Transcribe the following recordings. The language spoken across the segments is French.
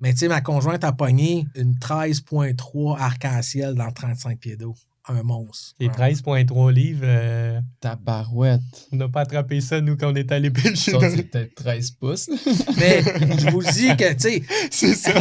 Mais tu sais, ma conjointe a pogné une 13,3 arc-en-ciel dans 35 pieds d'eau. Un monstre. Et 13,3 livres. Tabarouette. On n'a pas attrapé ça, nous, quand on est allé pêcher. Ça, c'est peut-être 13 pouces. Mais je vous dis que, tu sais... C'est ça,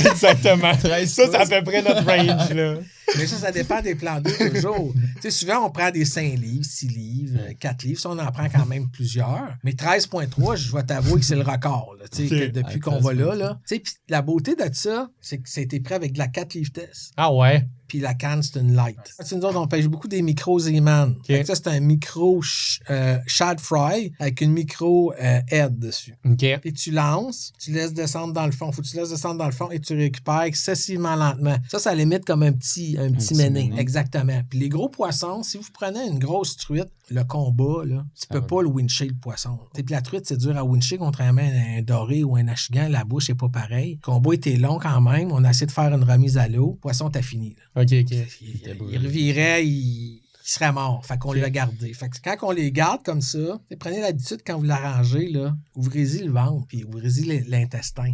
exactement. 13 ça, c'est pouces. à peu près notre range, là. Mais ça dépend des plans d'eau toujours. Tu sais, souvent, on prend des 5 livres, 6 livres, 4 livres. Ça, on en prend quand même plusieurs. Mais 13,3, je vais t'avouer que c'est le record, là, tu sais, Okay. que depuis qu'on va là. Tu sais, puis la beauté de ça, c'est que c'était prêt avec de la 4 livres test. Ah ouais? Puis la canne, c'est une light. Nous autres, on pêche beaucoup des micros Zeeman. Okay. Ça, c'est un micro shad fry avec une micro head dessus. OK. Puis tu lances, tu laisses descendre dans le fond. Faut que tu laisses descendre dans le fond et tu récupères excessivement lentement. Ça limite comme un petit méné. Exactement. Puis les gros poissons, si vous prenez une grosse truite, le combat, là, tu peux pas le wincher, le poisson. Puis la truite, c'est dur à wincher, contrairement à un doré ou un achigan. La bouche est pas pareille. Le combat était long quand même. On a essayé de faire une remise à l'eau. Le poisson, t'as fini. Là. OK. Il revirait, il serait mort. Fait qu'on l'a gardé. Fait que quand on les garde comme ça, prenez l'habitude, quand vous l'arrangez, là, ouvrez-y le ventre, puis ouvrez-y l'intestin.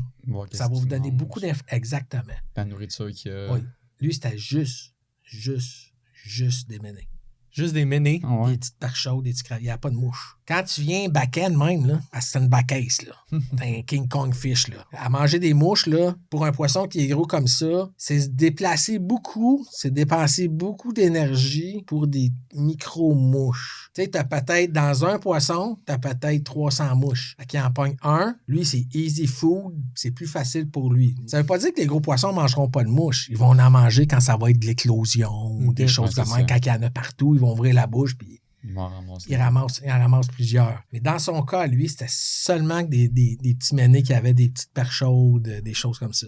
Ça va vous donner beaucoup d'informations. Exactement. La nourriture qu'il y a. Oui. Lui, c'était juste des ménés. Juste des ménés. Ah ouais. Des petites perches chaudes, des petits craviers. Il n'y a pas de mouche. Quand tu viens back-end même, là, c'est une back-ace, là. C'est un King Kong fish, là. À manger des mouches, là, pour un poisson qui est gros comme ça, c'est se déplacer beaucoup, c'est dépenser beaucoup d'énergie pour des micro-mouches. Tu sais, t'as peut-être, dans un poisson, t'as peut-être 300 mouches. Fait qu'il en pogne un. Lui, c'est easy food. C'est plus facile pour lui. Ça veut pas dire que les gros poissons mangeront pas de mouches. Ils vont en manger quand ça va être de l'éclosion ou des choses comme ça. Quand il y en a partout, ils vont ouvrir la bouche puis il en ramasse plusieurs. Mais dans son cas, lui, c'était seulement que des petits ménés qui avaient des petites perches chaudes, des choses comme ça.